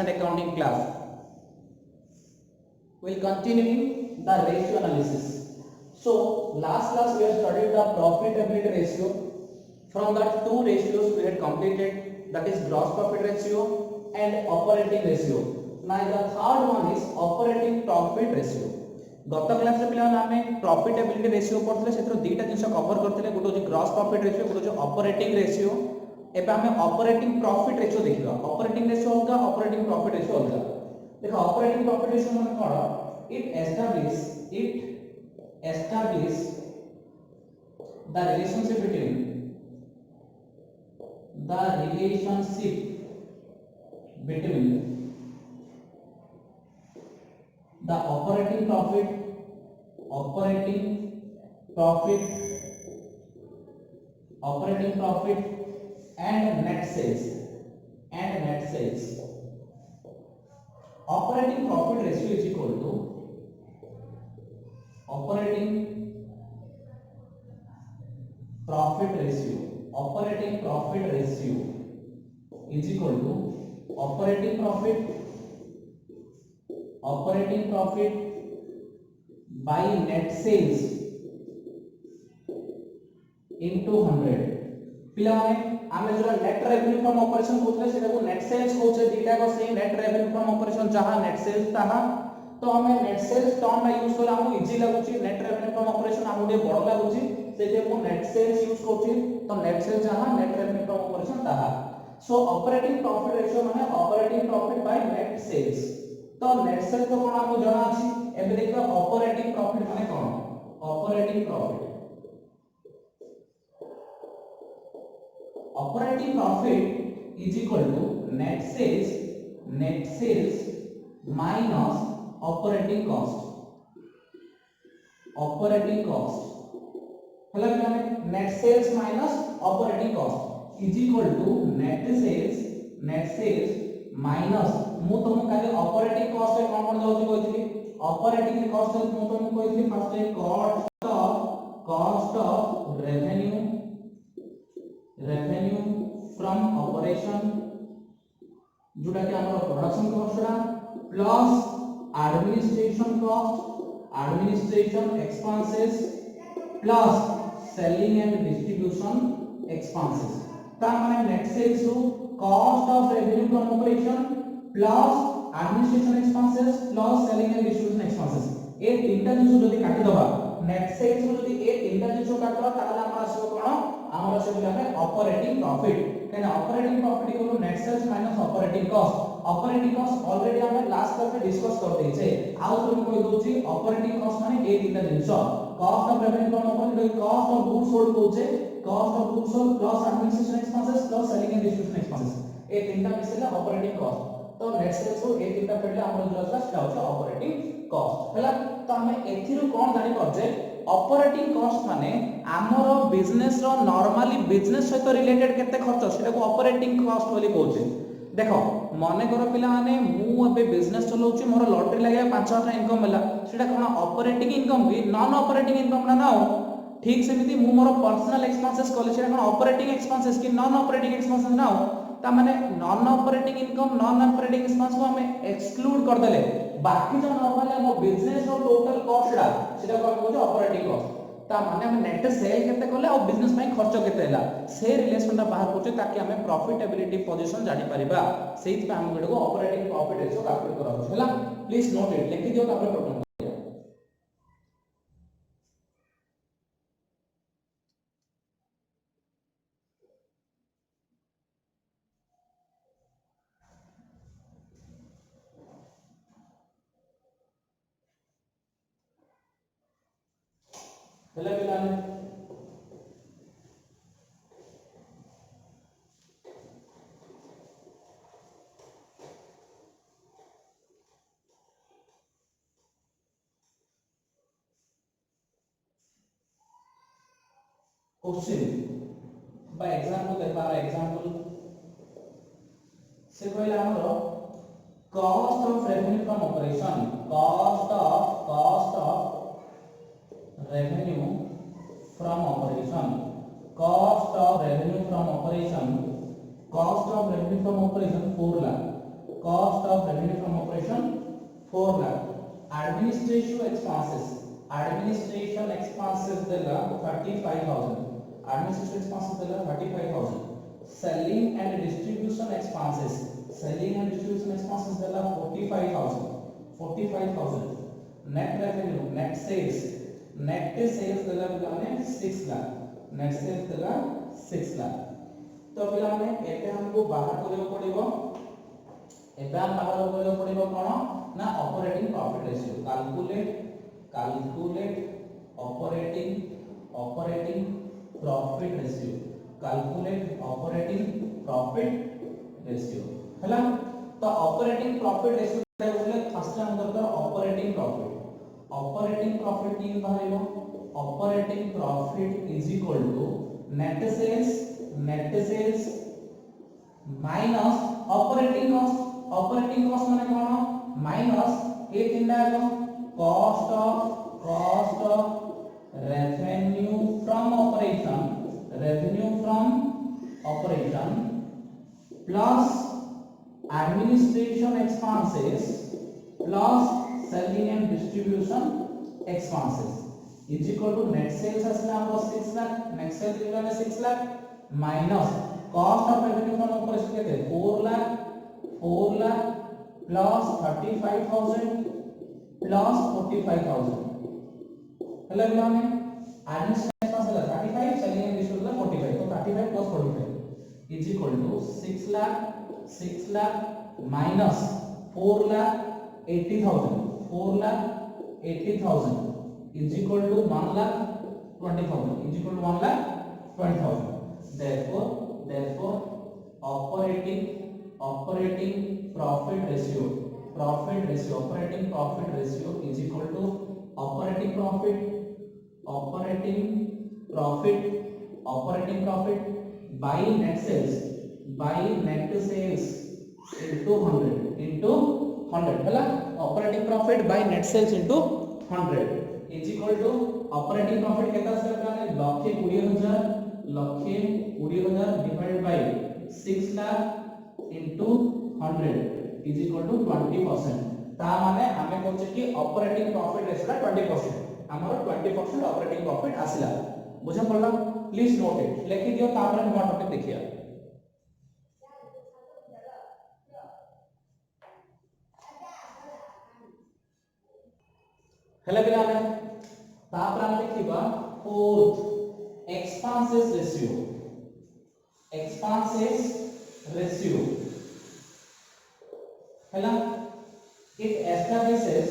management accounting class. We'll continue the ratio analysis. So last class we have studied the profitability ratio. From that two ratios we had completed, that is gross profit ratio and operating ratio. Now the third one is operating profit ratio. गत class रे पिला आमे profitability ratio पढले सेत्र दुईटा जिंस cover करथिले, गोटे होची gross profit ratio, गोटे होची ऑपरेटिंग रेशियो. एबे आमे ऑपरेटिंग प्रॉफिट रेशियो देखिबा. ऑपरेटिंग रेशियो अलगा, ऑपरेटिंग प्रॉफिट रेशियो अलगा. देखो ऑपरेटिंग प्रॉफिट रेशियो माने कोन? It establish the relationship between the operating profit and net sales. Operating profit ratio is equal to operating profit ratio is equal to operating profit by net sales into 100. पिला आमे जो net revenue from operation होतले सेटा को net sales होचे, दीटा को से नेट रेवेन्यू फ्रॉम ऑपरेशन जहां नेट सेल्स ताहा, तो हमें नेट सेल्स टर्म ना यूज कला हमको इजी लागुची. नेट रेवेन्यू फ्रॉम ऑपरेशन हमको दे बड़ लागुची, सेते को नेट सेल्स यूज करछि. तो नेट सेल्स जहां नेट रेवेन्यू फ्रॉम ऑपरेशन ताहा. सो ऑपरेटिंग प्रॉफिट रेशियो माने operating profit by net sales. तो नेट सेल्स तो कोन हमको जाना अछि. एबे देखबा ऑपरेटिंग प्रॉफिट माने कोन? Operating profit is equal to net sales minus operating cost. हेला माने net sales minus operating cost is equal to net sales minus मु तुम काले ऑपरेटिंग कॉस्ट ए कोन जाउची कहितली. ऑपरेटिंग कॉस्ट मु तुम कहितली फर्स्ट ए cost of revenue from operation, जोटा कि हमर production cost plus administration expenses plus selling and distribution expenses. ता माने नेट सेल्स रु cost of revenue from operation plus administration expenses plus selling and distribution expenses, ए तीनटा जिंस जदी काटि दबा नेट सेल्स रु जदी ए तीनटा जिंस काटबा ताले हमरा आसीबो कोन? हमरा आसीबो लागे ऑपरेटिंग प्रॉफिट. कहना operating profit equal to net sales minus operating cost. Operating cost already हमें लास्ट क्लास में डिस्कस कर दै छे. आउ तुम कोइ दोची ऑपरेटिंग कॉस्ट माने ए तीनटा जिंस cost of revenue from operation, cost of goods sold कोचे, cost of goods sold plus administration expenses plus selling and distribution expenses, ए तीनटा मिसेला ऑपरेटिंग कॉस्ट. तो नेट सेल्स को ए तीनटा पडले हमर जो असला सेटा होचे ऑपरेटिंग कॉस्ट. हला तो हमें एथिरु कोन जानि परजे ऑपरेटिंग कॉस्ट माने हमरो बिजनेस रो नॉर्मली बिजनेस सहित रिलेटेड केते खर्च सेटा को ऑपरेटिंग कॉस्ट बोली कहउचे. देखो मने करो पिला माने मु अबे बिजनेस चलाउची, मोर लॉटरी लागे 5000 इनकम होला, सेटा कोन ऑपरेटिंग इनकम भी नॉन ऑपरेटिंग इनकम ना नाउ. ठीक सेमिति मु मोर पर्सनल एक्सपेंसेस कले सेटा कोन ऑपरेटिंग एक्सपेंसेस कि नॉन ऑपरेटिंग एक्सपेंसेस नाउ. ता माने non operating income non operating expense को हमें एक्सक्लूड कर देले, बाकी जो नॉर्मल हम बिजनेस रो टोटल कॉस्ट सेटा को कहउचे ऑपरेटिंग कॉस्ट. ता माने हम नेट सेल केते करले और बिजनेस में खर्च केते हला से रिलेशनटा बाहर करछे, ताकि हमें प्रॉफिटेबिलिटी पोजीशन जानि परिबा. सेहित पे हम को ऑपरेटिंग प्रॉफिट रेशियो कैलकुलेट करा होछ. हला प्लीज नोट इट, लिखि दियो तापर प्रॉब्लम. हेला पिलाने क्वेश्चन बाय एग्जांपल देखा. एग्जांपल से कहला हमरो cost of revenue from operation, cost of revenue from operation, cost of revenue from operation 4 lakh, cost of operation 4 lakh. Administration expenses देला 35,000. Administration expenses देला 35,000. Selling and distribution expenses देला 45,000. Net revenue, net sales देला पिलाने 6 lakh. Net sales देला 6 लाख. तो पिलाने एबे हमको बाहर करियो पड़िबो. एबे हम बाहर करियो पड़िबो कोन ना operating profit ratio. Calculate operating profit ratio. Calculate operating profit ratio हला. तो ऑपरेटिंग प्रॉफिट रेशियो बोले फर्स्ट हम करबो ऑपरेटिंग प्रॉफिट की बाहरिबो. Operating profit is equal to net sales minus operating cost माने कोन माइनस ए तीनटा cost of revenue from operation plus administration expenses plus selling and distribution expenses is equal to net sales asla हमको 6 lakh. net sales कितना 6 lakh minus cost of revenue from operation कितने 4 लाख plus 35,000 plus 45,000 हेलो बिलाने administration expense है 35, selling and distribution 45. तो 35 plus 45 is equal to 6 lakh minus 4,80,000 is equal to 1,20,000 therefore operating profit ratio is equal to operating profit by net sales into 100 हला. Operating profit by net sales into 100 is equal to operating profit केता से आपने 1,20,000 divide by 6 लाख into 100 is equal to 20%. ता माने हमें कहचे कि operating profit ratio 20%. हमर 20% ऑपरेटिंग प्रॉफिट आसिला. बुझा पड़ला. Please note it. लिखि दियो तापर हम टॉपिक देखिया. हेलो पिलाने तापर हम देखिबा फोर्थ एक्सपेंसेस रेशियो हेला. It establishes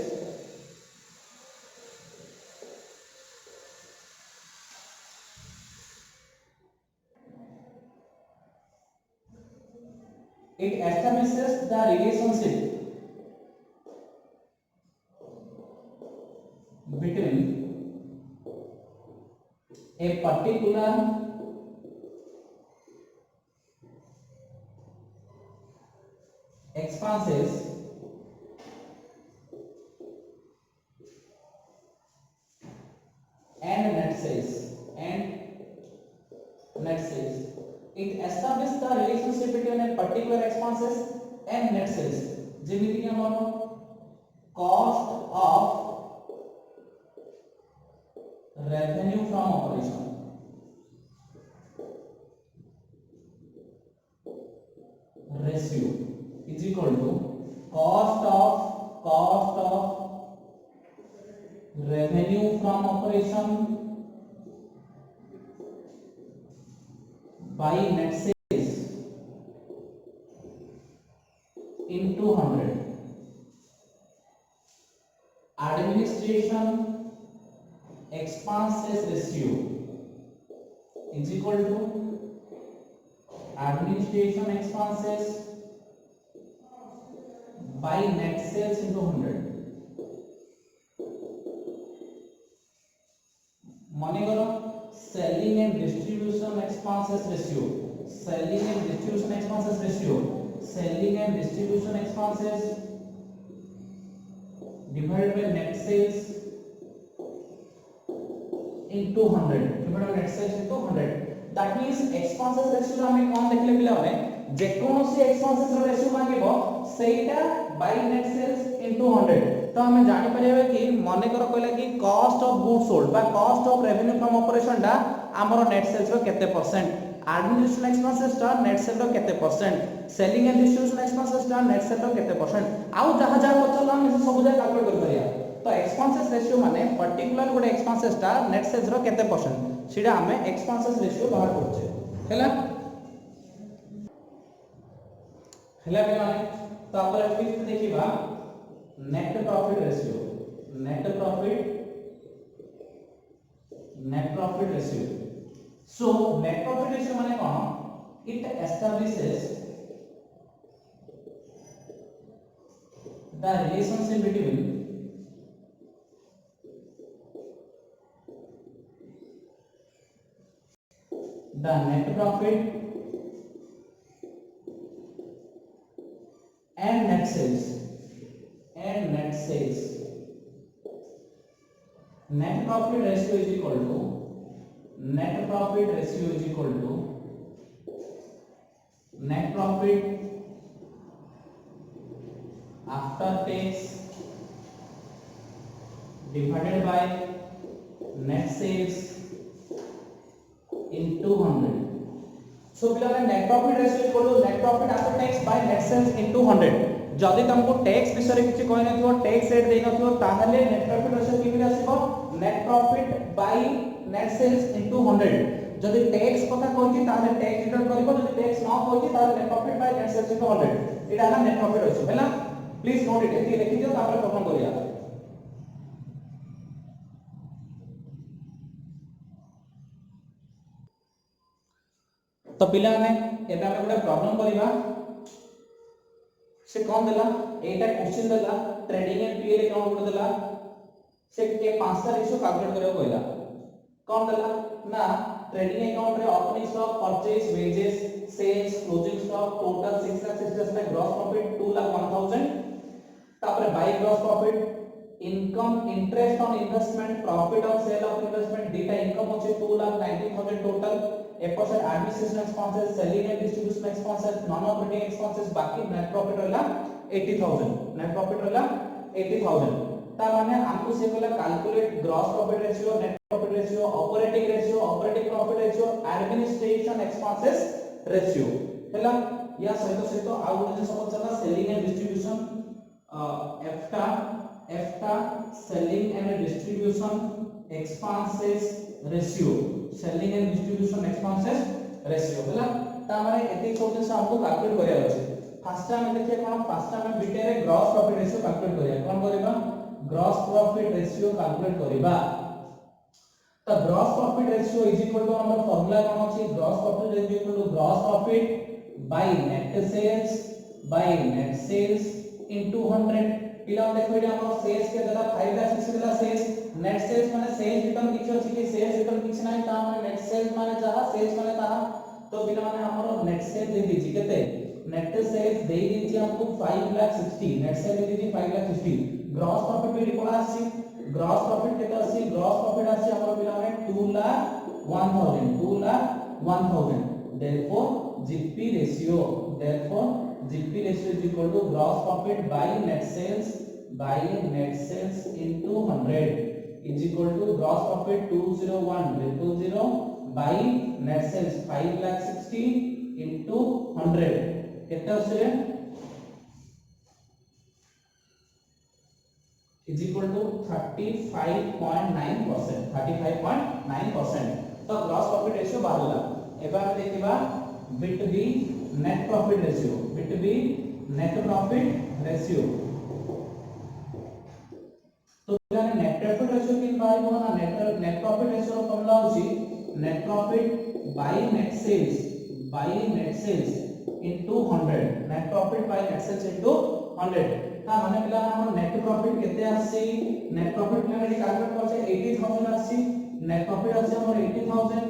the relationship between a particular expenses and net sales. It establishes the relationship between a particular expenses and net sales. जेमिति कि हमर cost of revenue from operation ratio is equal to cost of revenue from operation by net sales into 100. Administration expenses ratio is equal to administration expenses by net sales into 100. माने करो selling and distribution expenses ratio divided by net sales into 100 divided by net sales into 100. that means expenses ratio हमें कौन देखले पिला हमें जे कोनोसी expenses ratio मांगिबो सेटा bye net sales into 100 तो हमें जानि परिबे कि मने कर कहला कि कॉस्ट ऑफ गुड्स सोल्ड बा cost of revenue from operation डा हमरो नेट सेल्स रो केते परसेंट एडमिनिस्ट्रेशन एक्सपेंसेस टा नेट सेल रो केते percent selling and distribution expenses टा नेट सेल रो केते परसेंट आउ जहा जहा पचल हम सब जा कैलकुलेट कर परिया तो एक्सपेंसेस रेशियो माने पर्टिकुलर गोटे एक्सपेंसेस टा नेट सेल्स रो केते परसेंट सीधा हमें एक्सपेंसेस रेशियो बाहर करछे हैला हैला पे माने तापर फिफ्थ देखिबा net profit ratio net profit ratio so net profit ratio माने कोन it establishes the relationship between the net profit and net sales net profit ratio is equal to net profit after tax divided by net sales into 100 so पिला net profit ratio equal to net profit after tax by net sales into 100 जदि तुमको tax विषय रे किछि कहै नथियो tax rate देइ नथियो ताहले नेट प्रॉफिट रेशियो किबि आसीबो net profit by net sales into 100 जदि टैक्स कथा कहछि ताहले टैक्स रिटर्न करबो जदि टैक्स न कहछि ताहले net profit by net sales into 100 एटा है नेट प्रॉफिट रेशियो हैला प्लीज नोट इट एति लिखि दियो तापर प्रॉब्लम करिया तो पिला ने एटा में गोटे प्रॉब्लम करिबा से कोन देला एटा क्वेश्चन देला trading and PL account code देला से के पांचटा रेशियो कैलकुलेट करियो कहला कोन देला ना ट्रेडिंग अकाउंट रे opening stock purchase wages sales closing stock total 6 lakh 60 lakh gross profit 2 lakh 1000 तापर by gross profit income interest on investment profit on sale of investment डेटा इनकम होचे 2 लाख 90000 टोटल एपर administration expenses selling and distribution expenses non operating expenses बाकी net profit रहला 80000 net profit रहला 80000 ता माने हमको से कहला calculate gross profit ratio net profit ratio operating profit ratio administration expenses ratio हैला या सहित आ गोटे सब चला सेलिंग एंड डिस्ट्रीब्यूशन एफटा selling and distribution expenses ratio selling and distribution expenses ratio हैला ता माने एति क्वेश्चन से हमको कैलकुलेट करिया अछि फर्स्ट टाइम देखिए कोन फर्स्ट टाइम बीटे रे ग्रॉस प्रॉफिट रेशियो कैलकुलेट करिया कोन करबा ग्रॉस प्रॉफिट रेशियो कैलकुलेट करिबा तो gross profit ratio is equal to हमर फार्मूला कोन अछि gross profit is equal to gross profit by net sales into 100 पिला देखो ये हमर सेल्स के देला 5 लाख 60 देला सेल्स नेट सेल्स माने सेल्स रिटर्न किछ अछि कि सेल्स रिटर्न किछ नै ता माने नेट सेल्स माने जहा सेल्स माने ताहा तो पिला माने हमर नेट सेल दे दिछि केते नेट सेल्स दे दिछि हमको 5 लाख 60 नेट सेल दे दिछि 5 लाख 60 ग्रॉस प्रॉफिट भी रिकॉर्ड आछि ग्रॉस प्रॉफिट केते आछि ग्रॉस प्रॉफिट आछि हमर पिला माने 2 lakh 1000 therefore GP ratio is equal to gross profit by net sales into 100 is equal to gross profit 201,000 by net sales 5 lakh 60 into 100 केते आसे is equal to 35.9% तो ग्रॉस प्रॉफिट रेशियो बाहरला एबा हम देखिबा between net profit ratio तो यानी net profit ratio किन बाय होना नेट प्रॉफिट रेशियो फॉर्मूला होची net profit by net sales into 100 net profit by net sales into 100 ता माने पिला हमर नेट प्रॉफिट केते आसी नेट प्रॉफिट ने कैलकुलेट करछे 80000 आसी नेट प्रॉफिट आसी हमर 80000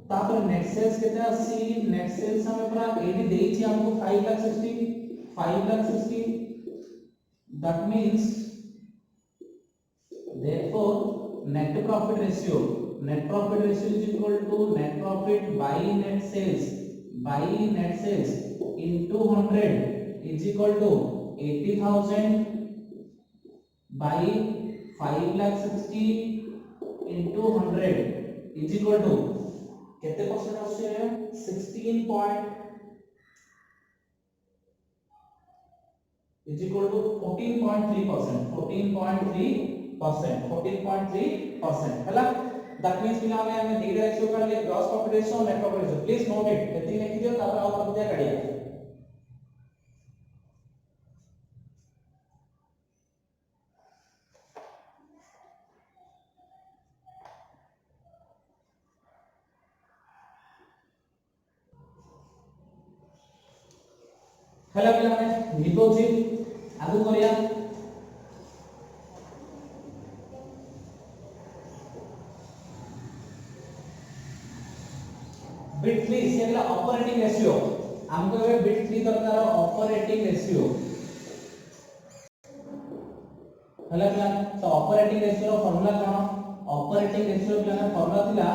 तापर नेट सेल्स केते आसी नेट सेल्स हमें पूरा 80 देछि हमको 5 lakh 60 that means therefore net profit ratio is equal to net profit by net sales into 100 is equal to 80,000 by 5,60,000 into 100 is equal to केते परसेंट आछे 16 point is equal to 14.3%, 14.3% हला that means पिला हमें D ratio कर लिए gross profit ratio net profit ratio please note it एती लिखि दियो तापर आउ कर दिया काढिया हेलो पिला माने लिखो छी आगु करिया बिट 3 से गला ऑपरेटिंग रेशियो हमको ए बिट 3 दरकार ऑपरेटिंग रेशियो हला पिला तो ऑपरेटिंग रेशियो रो फार्मूला कोन ऑपरेटिंग रेशियो पिला ने फार्मूला थिला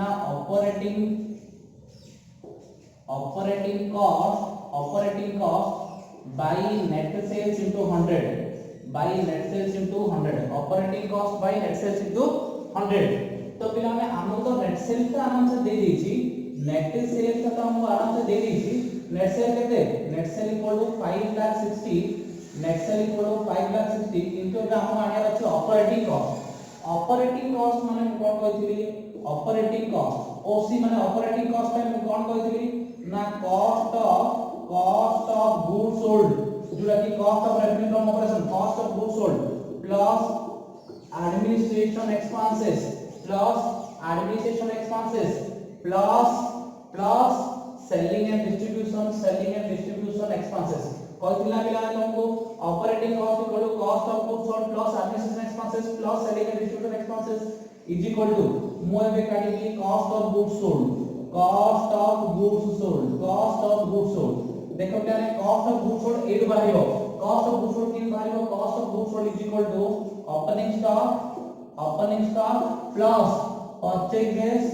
ना operating cost by net sales into 100 by net sales into 100 operating cost by net sales into 100 तो पिला में हमको तो नेट सेल्स का आराम से दे दीची नेट सेल्स का तो हमको आराम से दे दीची नेट सेल कितने net sale equal to 5,60,000 net sale equal to 5,60,000 into हमको आने अछि ऑपरेटिंग कॉस्ट माने कोन कहथिली ऑपरेटिंग कॉस्ट ओसी माने ऑपरेटिंग कॉस्ट में कोन कहथिली ना कॉस्ट ऑफ गुड्स सोल्ड जोटा कि cost of revenue from operation cost of goods sold plus administration expenses plus selling and distribution expenses कहथिला पिला हमको operating cost equal to cost of goods sold plus administration expenses plus selling and distribution expenses is equal to मु एबे काटिकी cost of goods sold देखो क्या है cost of goods sold 8 बाहिरो कॉस्ट ऑफ गुड्स सोल्ड 3 बाहिरो cost of goods sold is equal to opening stock plus purchases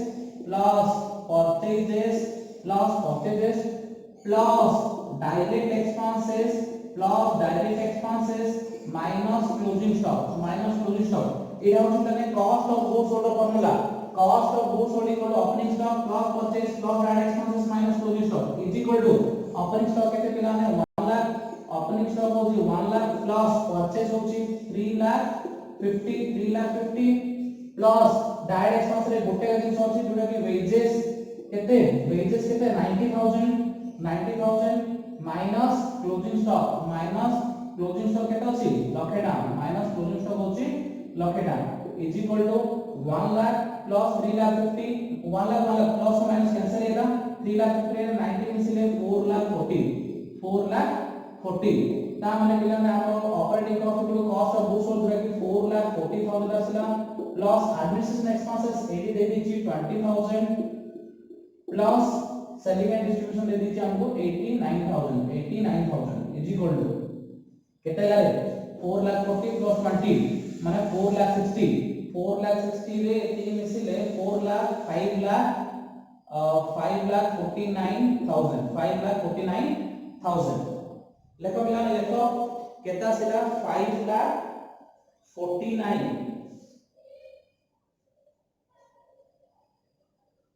plus direct expenses minus closing stock एटा होछ तने cost of goods sold formula cost of goods sold equal to opening stock plus purchase plus direct expenses minus closing stock is equal to opening stock केते पिला ने 1 lakh opening stock होची 1 lakh plus purchase होची 3 lakh 50 plus direct expense रे गोटे जिंस होची जोटा कि wages केते 90,000 minus closing stock केते होची लखेटा minus closing stock होची लखेटा is equal to 1 lakh plus 3 lakh 50 1 lakh plus minus cancel होगा 3 lakh 50 रे 90 मिसिले 4 lakh 40 ता माने पिला ने आप ऑपरेटिंग कॉस्ट को कॉस्ट ऑफ गुड्स सोल्ड कि 4,40,000 आसला प्लस एडमिनिस्ट्रेशन एक्सपेंसेस 80 दे दीची 20,000 प्लस सेलिंग एंड डिस्ट्रीब्यूशन दे दीची हमको 89,000 इज इक्वल टू केते लागे 4,40,000 प्लस 20 माने 4,60,000 रे एती मिसिले 5,49,000 लेखो पिला ने लेखो केता सेला 5,49,000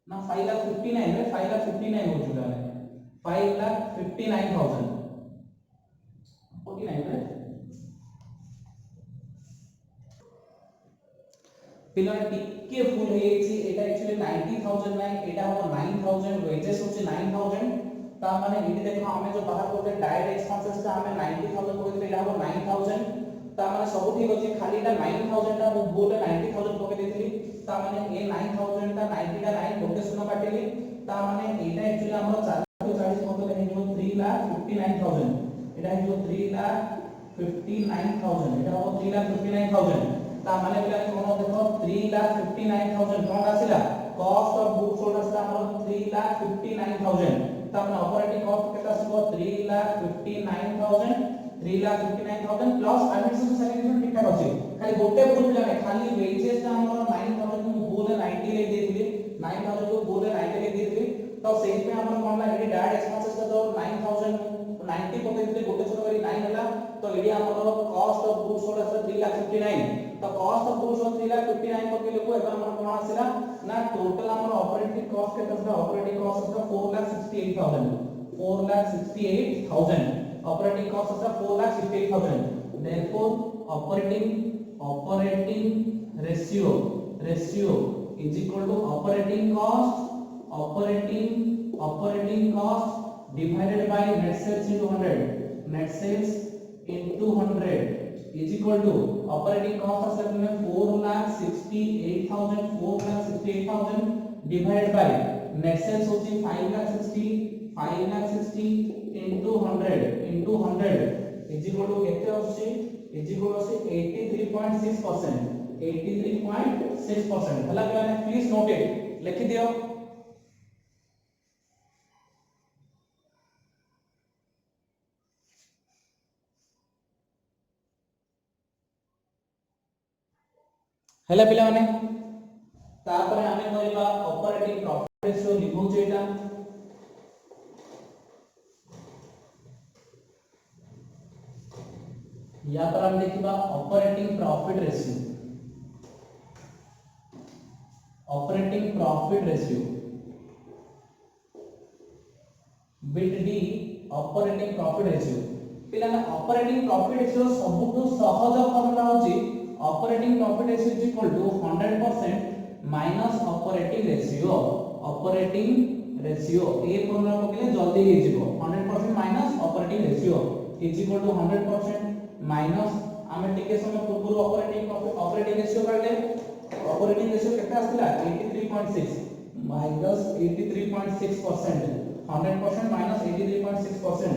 ना 5,59,000 रे 5,59,000 हो चुका है 5,59,000 49 रे पिला टिके फुल हे छि एटा एक्चुअली 90,000 नाही एटा हो 9,000 वेजेस होछि 9,000 ता माने इति देखो हमें जो बाहर करते डायरेक्ट एक्सपेंसेस ता हमें 90,000 कोइ एटा हो 9,000 ता माने सब ठीक अछि खाली एटा 9,000 ता बोले 90,000 पके देथिली ता माने ए 9,000 ता 90 ता 9 गोटे शून्य काटिली ता माने एटा एक्चुअली हमर 440 मतलब हे जो 3,59,000 एटा हे जो 3,59,000 एटा हो 3,59,000 ता माने पिला कोन देखो 3,59,000 कोन आसिला कॉस्ट ऑफ गुड्स सोल्ड आसिला हमर 3,59,000 ता माने ऑपरेटिंग कॉस्ट केटा आसीबो 3,59,000 प्लस एडमिनिस्ट्रेशन सेलिब्रेशन ठीक ठाक अछि खाली गोटे भूल पिला नै खाली वेजेस ता हमर 9,000 को बोले 90 ले देथिले 9,000 को बोले 90 ले देथिले तो सेहि पे हमर कोन ला एडी डायरेक्ट एक्सपेंसेस तो 9,000 90 पकेइले गोटे थर करी 9 होला तो एडी हमर कॉस्ट ऑफ गुड्स होला 3,59,000 तो कॉस्ट ऑफ गुड्स 3,59,000 पकेइले को एबा हमर कोन आसिला ना टोटल हमर ऑपरेटिंग कॉस्ट केते आसिला ऑपरेटिंग कॉस्ट आसिला 4,68,000 ऑपरेटिंग कॉस्ट आसिला 4,68,000 therefore operating ratio is equal to operating cost divided by net sales into 100 is equal to operating cost as 4,68,000 divided by net sales होची 5,60 into 100 is equal to केते होची is equal to 83.6% हला के माने please note it लिखि दियो हेला पिला माने तापर हमें करबा ऑपरेटिंग प्रॉफिट रेशियो लिखौ जेटा या पर हम देखिबा ऑपरेटिंग प्रॉफिट रेशियो बिट डी ऑपरेटिंग प्रॉफिट रेशियो पिला ऑपरेटिंग प्रॉफिट रेशियो सबुठु सहज फॉर्मूला होची operating profit ratio is equal to 100% minus operating ratio ए फॉर्मूला पकेले जल्दी हे जिवो 100% minus operating ratio is equal to 100% minus हमें टिके समय पूर्व ऑपरेटिंग रेशियो काढले ऑपरेटिंग रेशियो केते आस्तिला 83.6 minus 83.6% 100% minus 83.6%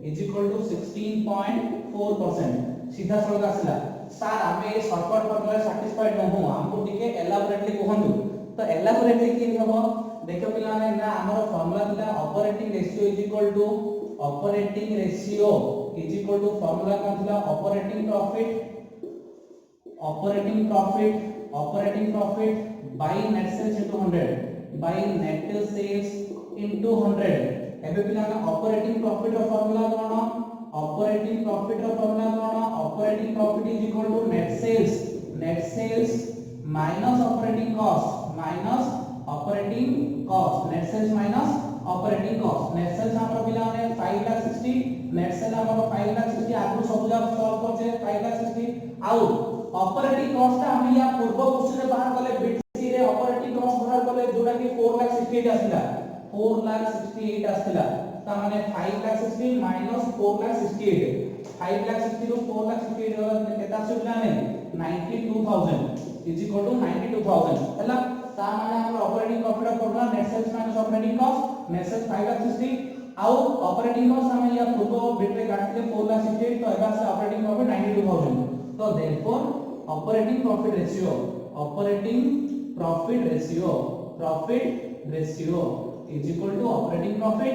is equal to 16.4% सीधा सरल आस्तिला सर हमें ये शॉर्टकट फॉर्मूला सैटिस्फाइड न हो हमको टिके एलाबोरेटली कहंदु तो एलाबोरेटली की हबो देखो पिला ने ना हमर फॉर्मूला दिला operating ratio is equal to formula कौन था operating profit by net sales into 100 एबे पिला ना ऑपरेटिंग प्रॉफिट रो फॉर्मूला कोन operating profit is equal to net sales minus operating cost net sales minus operating cost net sales हमर पिला ने 5,60 नेट सेल हमर 5,60 आगु सब जब सॉल्व करछे 5,60 आउट ऑपरेटिंग कॉस्ट हम या पूर्व क्वेश्चन रे बाहर कले बिट सी रे ऑपरेटिंग कॉस्ट बाहर कले जोडा कि 4,68 आसिला 4,68 आसिला ता माने 5,60 माइनस 4,68 5,60 रो 4,68 केता आसिला नै 92,000 इज इक्वल टू 92,000 हला ता माने हमर operating profit formula net sales minus operating cost net sales 5,60 आउ ऑपरेटिंग कॉस्ट हम या पूर्व बिट रे काटले 4,68 तो एबा से ऑपरेटिंग प्रॉफिट 92,000 तो therefore operating profit ratio is equal to operating profit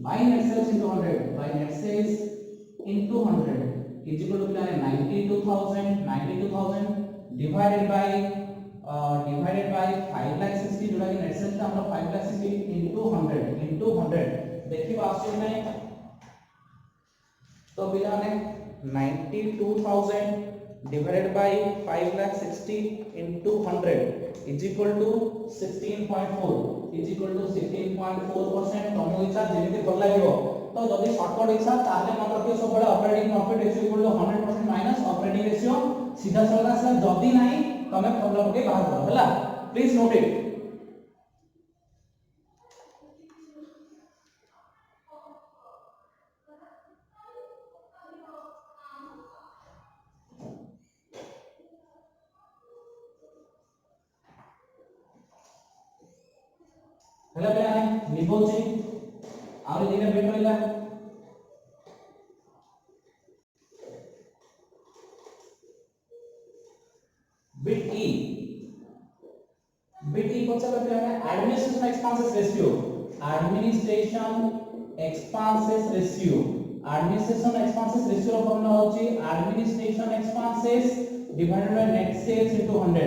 by net sales into 100 is equal to 92,000 divided by 5,60 जोड़ा कि नेट सेल्स हमरो 5,60 इनटू 100 देखिबा आसे नै तो बिला ने 92,000 divided by 5,60 into 100 is equal to 16.4% तमो इच्छा जेमिति कर लागिवो तो जदी शॉर्टकट इच्छा ताले मात्र के सब बडा operating profit ratio equal to 100% minus operating ratio सीधा सरल आसे जदी नाही तमे फॉर्मूला के बाहर करो हला प्लीज नोट इट हला पे आने लिखोची आउरी दिने बिट रहिला बिट ई पछला पे आने एडमिनिस्ट्रेशन एक्सपेंसेस रेशियो रो फॉर्मूला होची administration expenses divided by net sales into 100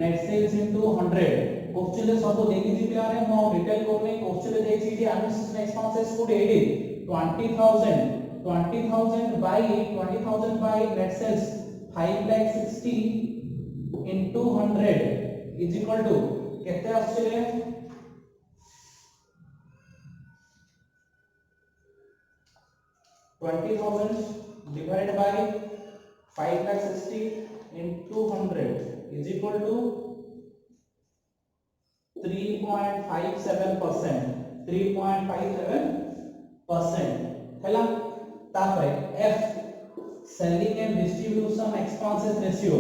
net sales into 100 question रे सब देखि जी पिला रे मो डिटेल करने क्वेश्चन रे देखि जी एडमिनिस्ट्रेशन एक्सपेंसेस को 20000 by net sales 5,60,000 into 100 is equal to केते आछिले 20,000 divided by 5,60,000 into 100 is equal to 3.57%. 3.57% हैला तापर F selling and distribution expenses ratio.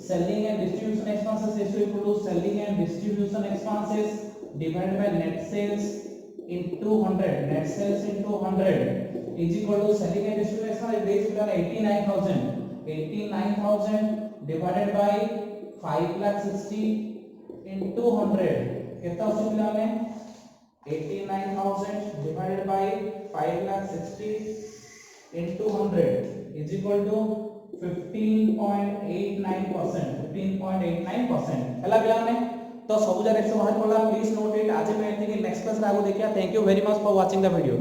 Selling and distribution expenses ratio equal to selling and distribution expenses divided by net sales into 100. Net sales into 100 is equal to selling and distribution expenses base equal 89,000. 89,000 divided by 5,60,000 into 100 कितना उसी मिला में 89,000 divided by 5,60,000 into 100 is equal to 15.89%. 15.89% हैला पिला में तो सब जगह 100 बाहर पड़ला प्लीज नोट इट आज मैं नेक्स्ट क्लास रे आगो देखिया thank you very much for watching the video.